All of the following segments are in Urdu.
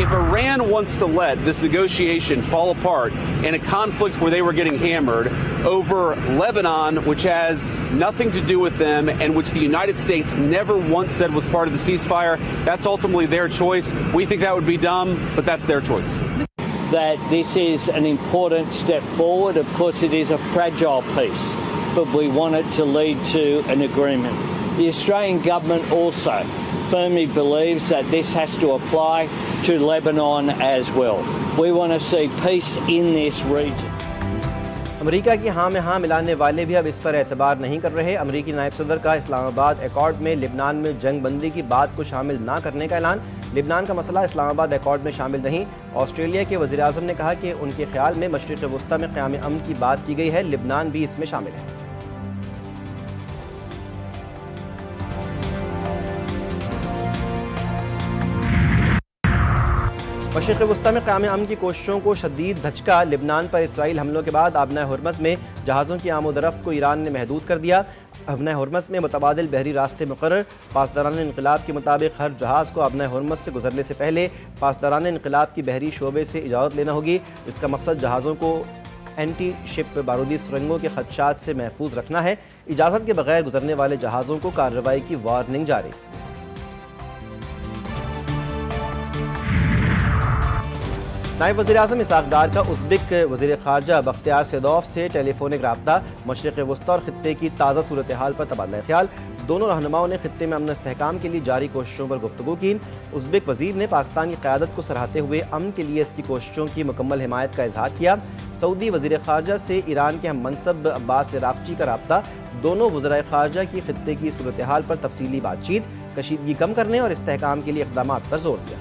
If Iran wants to let this negotiation fall apart in a conflict where they were getting hammered over Lebanon, which has nothing to do with them and which the United States never once said was part of the ceasefire, that's ultimately their choice. We think that would be dumb, but that's their choice. That this is an important step forward. Of course, it is a fragile peace, but we want it to lead to an agreement. The Australian government also firmly believes that this has to apply to Lebanon as well. We want to see peace in this region. امریکہ کی ہاں میں ہاں ملانے والے بھی اب اس پر اعتبار نہیں کر رہے۔ امریکی نائب صدر کا اسلام آباد ایکارڈ میں لبنان میں جنگ بندی کی بات کو شامل نہ کرنے کا اعلان۔ لبنان کا مسئلہ اسلام آباد ایکارڈ میں شامل نہیں۔ آسٹریلیا کے وزیر اعظم نے کہا کہ ان کے خیال میں مشرق وسطیٰ میں قیام امن کی بات کی گئی ہے، لبنان بھی اس میں شامل ہے۔ مشرق وسطیٰ میں قیام امن کی کوششوں کو شدید دھچکا۔ لبنان پر اسرائیل حملوں کے بعد آبنۂ ہرمز میں جہازوں کی آمد و رفت کو ایران نے محدود کر دیا۔ آبنۂ ہرمز میں متبادل بحری راستے مقرر۔ پاسداران انقلاب کے مطابق ہر جہاز کو آبنۂ ہرمز سے گزرنے سے پہلے پاسداران انقلاب کی بحری شعبے سے اجازت لینا ہوگی۔ اس کا مقصد جہازوں کو اینٹی شپ بارودی سرنگوں کے خدشات سے محفوظ رکھنا ہے۔ اجازت کے بغیر گزرنے والے جہازوں کو کارروائی کی وارننگ جاری۔ نائب وزیر اعظم اسحاق ڈار کا ازبک وزیر خارجہ بختیار سیدوف سے ٹیلی فونک رابطہ۔ مشرق وسطیٰ اور خطے کی تازہ صورتحال پر تبادلہ خیال۔ دونوں رہنماؤں نے خطے میں امن و استحکام کے لیے جاری کوششوں پر گفتگو کی۔ ازبک وزیر نے پاکستان کی قیادت کو سراہتے ہوئے امن کے لیے اس کی کوششوں کی مکمل حمایت کا اظہار کیا۔ سعودی وزیر خارجہ سے ایران کے ہم منصب عباس عراقچی کا رابطہ۔ دونوں وزرائے خارجہ کی خطے کی صورتحال پر تفصیلی بات چیت، کشیدگی کم کرنے اور استحکام کے لیے اقدامات پر زور دیا۔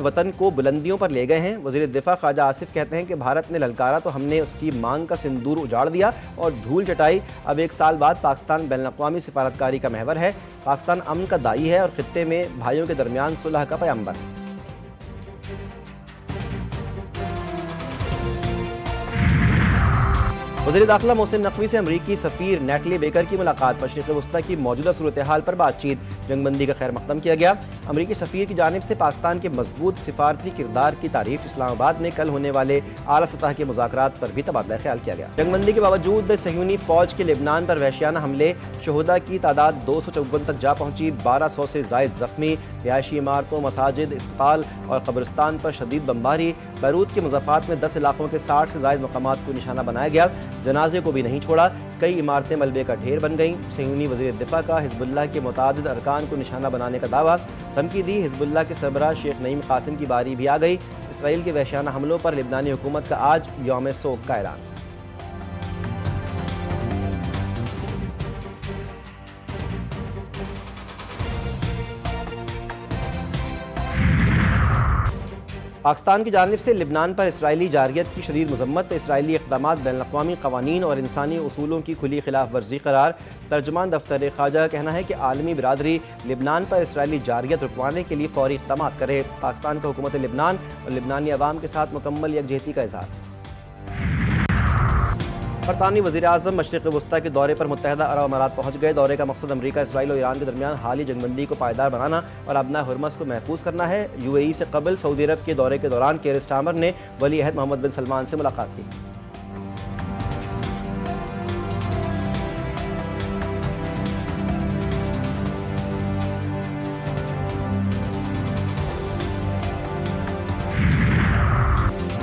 وطن کو بلندیوں پر لے گئے ہیں۔ وزیر دفاع خواجہ آصف کہتے ہیں کہ بھارت نے للکارا تو ہم نے اس کی مانگ کا سندور اجاڑ دیا اور دھول چٹائی۔ اب 1 سال بعد پاکستان بین الاقوامی سفارتکاری کا محور ہے۔ پاکستان امن کا داعی ہے اور خطے میں بھائیوں کے درمیان صلح کا پیامبر ہے۔ وزیر داخلہ محسن نقوی سے امریکی سفیر نیٹلی بیکر کی ملاقات۔ مشرق وسطیٰ کی موجودہ صورتحال پر بات چیت، جنگ بندی کا خیر مقدم کیا گیا۔ امریکی سفیر کی جانب سے پاکستان کے مضبوط سفارتی کردار کی تعریف۔ اسلام آباد میں کل ہونے والے اعلیٰ سطح کے مذاکرات پر بھی تبادلہ خیال کیا گیا۔ جنگ بندی کے باوجود صہیونی فوج کے لبنان پر وحشیانہ حملے، شہداء کی تعداد 254 تک جا پہنچی، 1200 سے زائد زخمی، رہائشی عمارتوں، مساجد، اسپتال اور قبرستان پر شدید بمباری۔ بیروت کے مضافات میں 10 علاقوں کے 60 سے زائد مقامات کو نشانہ بنایا گیا۔ جنازے کو بھی نہیں چھوڑا، کئی عمارتیں ملبے کا ڈھیر بن گئیں۔ صہیونی وزیر دفاع کا حزب اللہ کے متعدد ارکان کو نشانہ بنانے کا دعویٰ۔ دھمکی دی، حزب اللہ کے سربراہ شیخ نعیم قاسم کی باری بھی آ گئی۔ اسرائیل کے وحشیانہ حملوں پر لبنانی حکومت کا آج یوم سوگ کا اعلان۔ پاکستان کی جانب سے لبنان پر اسرائیلی جارحیت کی شدید مذمت۔ اسرائیلی اقدامات بین الاقوامی قوانین اور انسانی اصولوں کی کھلی خلاف ورزی قرار۔ ترجمان دفتر خارجہ کا کہنا ہے کہ عالمی برادری لبنان پر اسرائیلی جارحیت رکوانے کے لیے فوری اقدامات کرے۔ پاکستان کا حکومت لبنان اور لبنانی عوام کے ساتھ مکمل یکجہتی کا اظہار۔ برطانوی وزیر اعظم مشرق وسطیٰ کے دورے پر متحدہ عرب امارات پہنچ گئے۔ دورے کا مقصد امریکہ، اسرائیل اور ایران کے درمیان حالی جنگ بندی کو پائیدار بنانا اور آبنۂ ہرمز کو محفوظ کرنا ہے۔ UAE سے قبل سعودی عرب کے دورے کے دوران کیئر سٹارمر نے ولی عہد محمد بن سلمان سے ملاقات کی۔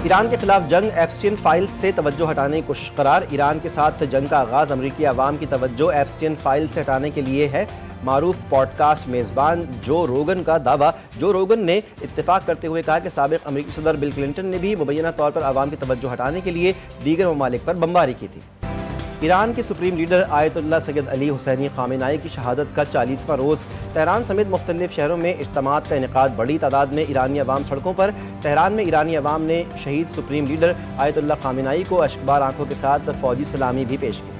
ایران کے خلاف جنگ، ایپسٹین فائلز سے توجہ ہٹانے کی کوشش قرار۔ ایران کے ساتھ جنگ کا آغاز، امریکی عوام کی توجہ ایپسٹین فائلز سے ہٹانے کے لیے ہے۔ معروف پوڈ کاسٹ میزبان جو روگن کا دعویٰ۔ جو روگن نے اتفاق کرتے ہوئے کہا کہ سابق امریکی صدر بل کلنٹن نے بھی مبینہ طور پر عوام کی توجہ ہٹانے کے لیے دیگر ممالک پر بمباری کی تھی۔ ایران کے سپریم لیڈر آیت اللہ سید علی حسینی خامنہ ای کی شہادت کا 40واں روز۔ تہران سمیت مختلف شہروں میں اجتماعات کا انعقاد، بڑی تعداد میں ایرانی عوام سڑکوں پر۔ تہران میں ایرانی عوام نے شہید سپریم لیڈر آیت اللہ خامنہ ای کو اشکبار آنکھوں کے ساتھ فوجی سلامی بھی پیش کی۔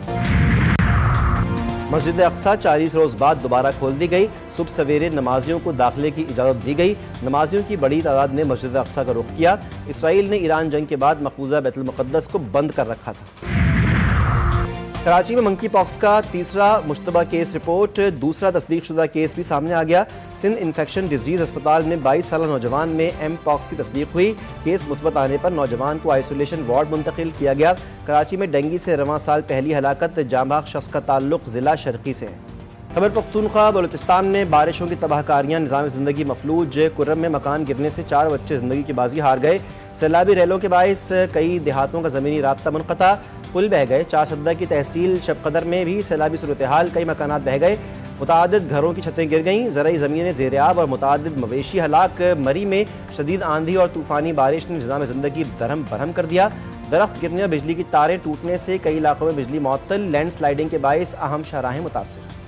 مسجد اقصی 40 روز بعد دوبارہ کھول دی گئی۔ صبح سویرے نمازیوں کو داخلے کی اجازت دی گئی۔ نمازیوں کی بڑی تعداد نے مسجد اقصی کا رخ کیا۔ اسرائیل نے ایران جنگ کے بعد مقبوضہ بیت المقدس کو بند کر رکھا تھا۔ کراچی میں منکی پاکس کا تیسرا مشتبہ کیس رپورٹ، دوسرا تصدیق شدہ کیس بھی سامنے آ گیا۔ سندھ انفیکشن ڈیزیز ہسپتال میں 22 سالہ نوجوان میں ایم پاکس کی تصدیق ہوئی۔ کیس مثبت آنے پر نوجوان کو آئسولیشن وارڈ منتقل کیا گیا۔ کراچی میں ڈینگی سے رواں سال پہلی ہلاکت، جاں بحق شخص کا تعلق ضلع شرقی سے ہے۔ خیبر پختونخوا بلوچستان میں بارشوں کی تباہ کاریاں، نظام زندگی مفلوج، کرم میں مکان گرنے سے 4 بچے زندگی کی بازی ہار گئے۔ سیلابی ریلوں کے باعث کئی دیہاتوں کا زمینی رابطہ منقطع، پل بہہ گئے۔ 4 سدہ کی تحصیل شب قدر میں بھی سیلابی صورتحال، کئی مکانات بہہ گئے، متعدد گھروں کی چھتیں گر گئیں، زرعی زمینیں زیر آب اور متعدد مویشی ہلاک۔ مری میں شدید آندھی اور طوفانی بارش نے نظام زندگی درہم برہم کر دیا۔ درخت گرنے اور بجلی کی تاریں ٹوٹنے سے کئی علاقوں میں بجلی معطل، لینڈ سلائیڈنگ کے باعث اہم شاہراہیں متاثر۔